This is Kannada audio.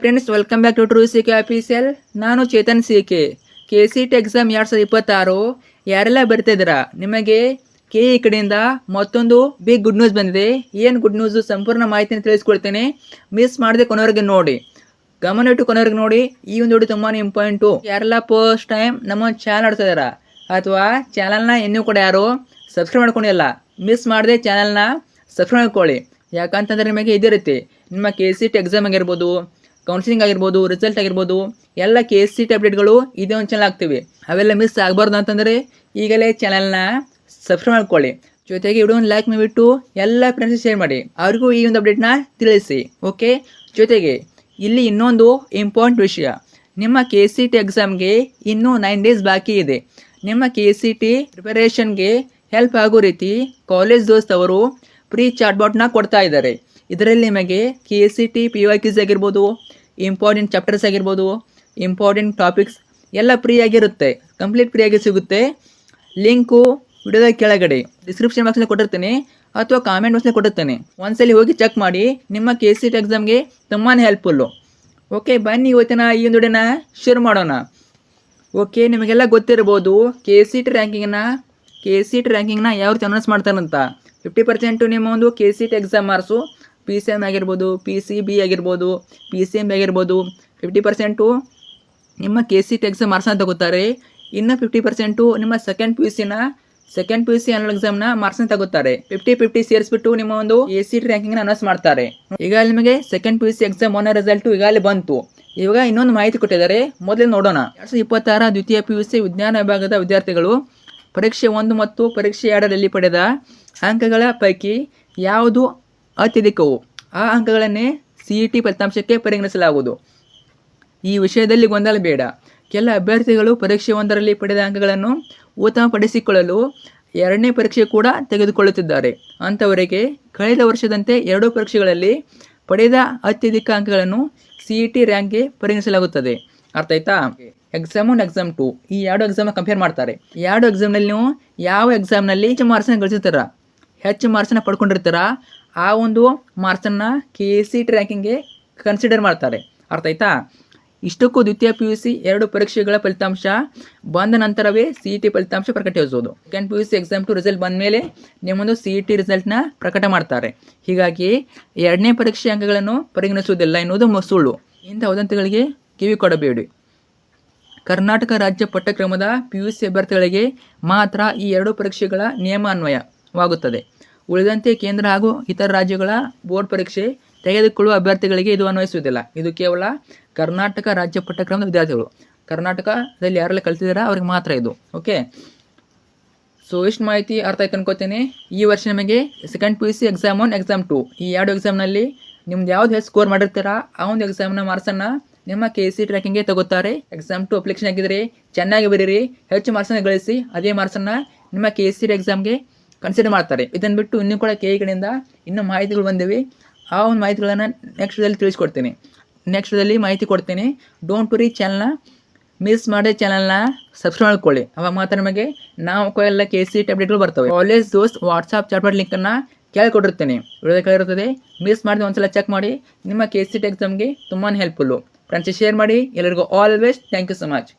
Friends, welcome back to true C K official. ನಾನು Chetan C K C T exam 2026 ಯಾರೆಲ್ಲ ಬರ್ತಿದ್ದೀರಾ, ನಿಮಗೆ ಕೆ ಇ ಕಡೆಯಿಂದ ಮತ್ತೊಂದು ಬಿಗ್ ಗುಡ್ ನ್ಯೂಸ್ ಬಂದಿದೆ. ಏನು ಗುಡ್ ನ್ಯೂಸ್ ಸಂಪೂರ್ಣ ಮಾಹಿತಿನ ತಿಳಿಸ್ಕೊಡ್ತೇನೆ. ಮಿಸ್ ಮಾಡದೆ ಕೊನೆವರೆಗೆ ನೋಡಿ, ಗಮನ ಇಟ್ಟು ಕೊನೆವರೆಗೆ ನೋಡಿ. ಈ ಒಂದು ವಿಡಿಯೋ ತುಂಬಾ ಇಂಪಾರ್ಟೆಂಟು. ಯಾರೆಲ್ಲ ಫಸ್ಟ್ ಟೈಮ್ ನಮ್ಮ ಚಾನಲ್ ಆಡ್ತಾ ಇದ್ದಾರಾ ಅಥವಾ ಚಾನಲ್ನ ಇನ್ನೂ ಕೂಡ ಯಾರು ಸಬ್ಸ್ಕ್ರೈಬ್ ಮಾಡ್ಕೊಂಡಿಲ್ಲ, ಮಿಸ್ ಮಾಡದೆ ಚಾನಲ್ನ ಸಬ್ಸ್ಕ್ರೈಬ್ ಮಾಡ್ಕೊಳ್ಳಿ. ಯಾಕಂತಂದರೆ ನಿಮಗೆ ಇದೇ ರೀತಿ ನಿಮ್ಮ ಕೆ ಸಿ ಟಿ ಎಕ್ಸಾಮ್ ಆಗಿರ್ಬೋದು, ಕೌನ್ಸಿಲಿಂಗ್ ಆಗಿರ್ಬೋದು, ರಿಸಲ್ಟ್ ಆಗಿರ್ಬೋದು, ಎಲ್ಲ ಕೆ ಸಿ ಟಿ ಅಪ್ಡೇಟ್ಗಳು ಇದೇ ಒಂದು ಚಾನಲ್ ಆಗ್ತೀವಿ. ಅವೆಲ್ಲ ಮಿಸ್ ಆಗಬಾರ್ದು ಅಂತಂದರೆ ಈಗಲೇ ಚಾನಲ್ನ ಸಬ್ಸ್ಕ್ರೈಬ್ ಮಾಡ್ಕೊಳ್ಳಿ. ಜೊತೆಗೆ ವಿಡಿಯೋನ ಲೈಕ್ ಮಾಡಿಬಿಟ್ಟು ಎಲ್ಲ ಫ್ರೆಂಡ್ಸ್ ಶೇರ್ ಮಾಡಿ, ಅವ್ರಿಗೂ ಈ ಒಂದು ಅಪ್ಡೇಟ್ನ ತಿಳಿಸಿ. ಓಕೆ, ಜೊತೆಗೆ ಇಲ್ಲಿ ಇನ್ನೊಂದು ಇಂಪಾರ್ಟೆಂಟ್ ವಿಷಯ, ನಿಮ್ಮ ಕೆ ಸಿ ಟಿ ಎಕ್ಸಾಮ್ಗೆ ಇನ್ನೂ 9 ಡೇಸ್ ಬಾಕಿ ಇದೆ. ನಿಮ್ಮ ಕೆ ಸಿ ಟಿ ಪ್ರಿಪರೇಷನ್ಗೆ ಹೆಲ್ಪ್ ಆಗೋ ರೀತಿ ಕಾಲೇಜ್ ದೋಸ್ತ್ ಅವರು ಫ್ರೀ ಚಾಟ್ಬಾಟ್ನ ಕೊಡ್ತಾ ಇದ್ದಾರೆ. ಇದರಲ್ಲಿ ನಿಮಗೆ ಕೆ ಸಿ ಟಿ PYQs ಆಗಿರ್ಬೋದು, ಇಂಪಾರ್ಟೆಂಟ್ ಚಾಪ್ಟರ್ಸ್ ಆಗಿರ್ಬೋದು, ಇಂಪಾರ್ಟೆಂಟ್ ಟಾಪಿಕ್ಸ್ ಎಲ್ಲ ಫ್ರೀ ಆಗಿರುತ್ತೆ, ಕಂಪ್ಲೀಟ್ ಫ್ರೀ ಆಗಿ ಸಿಗುತ್ತೆ. ಲಿಂಕು ವಿಡಿಯೋದ ಕೆಳಗಡೆ ಡಿಸ್ಕ್ರಿಪ್ಷನ್ ಬಾಕ್ಸ್ನಲ್ಲಿ ಕೊಟ್ಟಿರ್ತೀನಿ ಅಥವಾ ಕಾಮೆಂಟ್ ಬಾಕ್ಸ್ನಲ್ಲಿ ಕೊಟ್ಟಿರ್ತೀನಿ. ಒಂದ್ಸಲಿ ಹೋಗಿ ಚೆಕ್ ಮಾಡಿ, ನಿಮ್ಮ ಕೆ ಸಿ ಟಿ ಎಕ್ಸಾಮ್ಗೆ ತುಂಬಾ ಹೆಲ್ಪ್ಫುಲ್ಲು. ಓಕೆ, ಬನ್ನಿ ಇವತ್ತಿನ ಈ ಒಂದು ವಿಡಿಯೋನ ಶೇರ್ ಮಾಡೋಣ. ಓಕೆ, ನಿಮಗೆಲ್ಲ ಗೊತ್ತಿರ್ಬೋದು ಕೆ ಸಿ ಟಿ ರ್ಯಾಂಕಿಂಗ್ನ ಯಾವ ರೀತಿ ಅನೌನ್ಸ್ ಮಾಡ್ತಾರಂತ. 50% ನಿಮ್ಮ ಒಂದು K C T exam marks PCM ಆಗಿರ್ಬೋದು, PCB ಆಗಿರ್ಬೋದು, PCM ಆಗಿರ್ಬೋದು, 50% ನಿಮ್ಮ ಕೆ ಸಿ ಟಿ ಎಕ್ಸಾಮ್ ಮಾರ್ಕ್ಸ್ನ ತಗೋತಾರೆ. ಇನ್ನು 50% ನಿಮ್ಮ second P U C annual ಎಕ್ಸಾಮ್ನ ಮಾರ್ಕ್ಸ್ನ ತಗೋತಾರೆ. 50-50 ಸೇರಿಸ್ಬಿಟ್ಟು ನಿಮ್ಮ ಒಂದು ಕೆ ಸಿ ಟಿ ರ್ಯಾಂಕಿಂಗ್ನ ಅನೌನ್ಸ್ ಮಾಡ್ತಾರೆ. ಈಗ ನಿಮಗೆ second P U C exam 1 result ಈಗಾಗಲೇ ಬಂತು. ಇವಾಗ ಇನ್ನೊಂದು ಮಾಹಿತಿ ಕೊಟ್ಟಿದ್ದಾರೆ, ಮೊದಲೇ ನೋಡೋಣ. 2026 ದ್ವಿತೀಯ ಪಿ ಯು ಸಿ ವಿಜ್ಞಾನ ವಿಭಾಗದ ವಿದ್ಯಾರ್ಥಿಗಳು ಪರೀಕ್ಷೆ 1 ಮತ್ತು ಪರೀಕ್ಷೆ 2ರಲ್ಲಿ ಪಡೆದ ಅಂಕಗಳ ಪೈಕಿ ಯಾವುದು ಅತ್ಯಧಿಕವು, ಆ ಅಂಕಗಳನ್ನೇ CET ಫಲಿತಾಂಶಕ್ಕೆ ಪರಿಗಣಿಸಲಾಗುವುದು. ಈ ವಿಷಯದಲ್ಲಿ ಗೊಂದಲ ಬೇಡ. ಕೆಲ ಅಭ್ಯರ್ಥಿಗಳು ಪರೀಕ್ಷೆ 1ರಲ್ಲಿ ಪಡೆದ ಅಂಕಗಳನ್ನು ಉತ್ತಮಪಡಿಸಿಕೊಳ್ಳಲು 2ನೇ ಪರೀಕ್ಷೆ ಕೂಡ ತೆಗೆದುಕೊಳ್ಳುತ್ತಿದ್ದಾರೆ. ಅಂಥವರಿಗೆ ಕಳೆದ ವರ್ಷದಂತೆ 2 ಪರೀಕ್ಷೆಗಳಲ್ಲಿ ಪಡೆದ ಅತ್ಯಧಿಕ ಅಂಕಗಳನ್ನು CET ರ್ಯಾಂಕ್ಗೆ ಪರಿಗಣಿಸಲಾಗುತ್ತದೆ. ಅರ್ಥ ಆಯ್ತಾ? ಎಕ್ಸಾಮ್ 1, ಎಕ್ಸಾಮ್ 2 ಈ 2 ಎಕ್ಸಾಮ್ನ ಕಂಪೇರ್ ಮಾಡ್ತಾರೆ. 2 ಎಕ್ಸಾಮ್ನಲ್ಲಿ ನೀವು ಯಾವ ಎಕ್ಸಾಮ್ನಲ್ಲಿ ಹೆಚ್ಚು ಮಾರ್ಕ್ಸನ್ನು ಗಳಿಸಿರ್ತೀರ, ಹೆಚ್ಚು ಮಾರ್ಕ್ಸನ್ನು ಪಡ್ಕೊಂಡಿರ್ತೀರ, ಆ ಒಂದು ಮಾರ್ಕ್ಸನ್ನು ಕೆ ಸಿ ಟಿ ರ್ಯಾಂಕಿಂಗ್ಗೆ ಕನ್ಸಿಡರ್ ಮಾಡ್ತಾರೆ. ಅರ್ಥ ಆಯ್ತಾ? ಇಷ್ಟಕ್ಕೂ ದ್ವಿತೀಯ ಪಿ ಯು ಸಿ 2 ಪರೀಕ್ಷೆಗಳ ಫಲಿತಾಂಶ ಬಂದ ನಂತರವೇ CET ಫಲಿತಾಂಶ ಪ್ರಕಟಿಸೋದು. Second P U C exam 2 result ಬಂದ ಮೇಲೆ ನಿಮ್ಮೊಂದು CET ರಿಸಲ್ಟ್ನ ಪ್ರಕಟ ಮಾಡ್ತಾರೆ. ಹೀಗಾಗಿ 2ನೇ ಪರೀಕ್ಷೆ ಅಂಕಗಳನ್ನು ಪರಿಗಣಿಸುವುದಿಲ್ಲ ಎನ್ನುವುದು ಸುಳ್ಳು. ಇಂಥ ವದಂತಿಗಳಿಗೆ ಕಿವಿ ಕೊಡಬೇಡಿ. ಕರ್ನಾಟಕ ರಾಜ್ಯ ಪಠ್ಯಕ್ರಮದ PUC ಅಭ್ಯರ್ಥಿಗಳಿಗೆ ಮಾತ್ರ ಈ 2 ಪರೀಕ್ಷೆಗಳ ನಿಯಮ ಅನ್ವಯವಾಗುತ್ತದೆ. ಉಳಿದಂತೆ ಕೇಂದ್ರ ಹಾಗೂ ಇತರ ರಾಜ್ಯಗಳ ಬೋರ್ಡ್ ಪರೀಕ್ಷೆ ತೆಗೆದುಕೊಳ್ಳುವ ಅಭ್ಯರ್ಥಿಗಳಿಗೆ ಇದು ಅನ್ವಯಿಸುವುದಿಲ್ಲ. ಇದು ಕೇವಲ ಕರ್ನಾಟಕ ರಾಜ್ಯ ಪಠ್ಯಕ್ರಮದ ವಿದ್ಯಾರ್ಥಿಗಳು, ಕರ್ನಾಟಕದಲ್ಲಿ ಯಾರೆಲ್ಲ ಕಲಿತಿದ್ದೀರಾ ಅವ್ರಿಗೆ ಮಾತ್ರ ಇದು. ಓಕೆ, ಸೊ ಇಷ್ಟು ಮಾಹಿತಿ ಅರ್ಥ ಆಯ್ತು ಅನ್ಕೋತೀನಿ. ಈ ವರ್ಷ ನಿಮಗೆ second P U C exam 1, exam 2 ಈ 2 ಎಕ್ಸಾಮ್ನಲ್ಲಿ ನಿಮ್ದು ಯಾವ್ದು ಹೆಚ್ಚು ಸ್ಕೋರ್ ಮಾಡಿರ್ತೀರಾ ಆ ಒಂದು ಎಕ್ಸಾಮ್ನ ಮಾರ್ಕ್ಸನ್ನು ನಿಮ್ಮ ಕೆ ಸಿ ಟಿ ರ್ಯಾಂಕಿಂಗ್ಗೆ ತಗೋತಾರೆ. ಎಕ್ಸಾಮ್ 2 ಅಪ್ಲಿಕೇಶನ್ ಹಾಕಿದರೆ ಚೆನ್ನಾಗಿ ಬರೀರಿ, ಹೆಚ್ಚು ಮಾರ್ಕ್ಸನ್ನು ಗಳಿಸಿ, ಅದೇ ಮಾರ್ಕ್ಸನ್ನು ನಿಮ್ಮ ಕೆ ಸಿ ಟಿ ಎಕ್ಸಾಮ್ಗೆ ಕನ್ಸಿಡರ್ ಮಾಡ್ತಾರೆ. ಇದನ್ನು ಬಿಟ್ಟು ಇನ್ನೂ ಕೂಡ ಕೆ ಕಡೆಯಿಂದ ಇನ್ನೂ ಮಾಹಿತಿಗಳು ಬಂದಿವೆ. ಆ ಒಂದು ಮಾಹಿತಿಗಳನ್ನು ನೆಕ್ಸ್ಟ್ದಲ್ಲಿ ತಿಳಿಸ್ಕೊಡ್ತೀನಿ, ನೆಕ್ಸ್ಟ್ದಲ್ಲಿ ಮಾಹಿತಿ ಕೊಡ್ತೀನಿ. ಡೋಂಟ್ ವರಿ, ಚಾನಲ್ನ ಮಿಸ್ ಮಾಡದೆ ಚಾನಲ್ನ ಸಬ್ಸ್ಕ್ರೈಬ್ ಮಾಡ್ಕೊಳ್ಳಿ. ಅವಾಗ ಮಾತ್ರ ನಿಮಗೆ ನಾವು ಎಲ್ಲ ಕೆ ಸಿ ಟಿ ಅಪ್ಡೇಟ್ಗಳು ಬರ್ತವೆ. ಕಾಲೇಜ್ ದೋಸ್ತ್ ವಾಟ್ಸಾಪ್ ಚಾಟ್ಬಾಟ್ ಲಿಂಕನ್ನು ಕೇಳಿಕೊಟ್ಟಿರ್ತೀನಿ, ವಿಡಿಯೋದ ಕೆಳಗಿರುತ್ತದೆ. ಮಿಸ್ ಮಾಡಿದೆ ಒಂದ್ಸಲ ಚೆಕ್ ಮಾಡಿ, ನಿಮ್ಮ ಕೆ ಸಿ ಟಿ ಎಕ್ಸಾಮ್ಗೆ ತುಂಬಾ ಹೆಲ್ಪ್ಫುಲ್ಲು. ಫ್ರೆಂಡ್ಸ್ ಶೇರ್ ಮಾಡಿ. ಎಲ್ಲರಿಗೂ all the best. Thank you so much.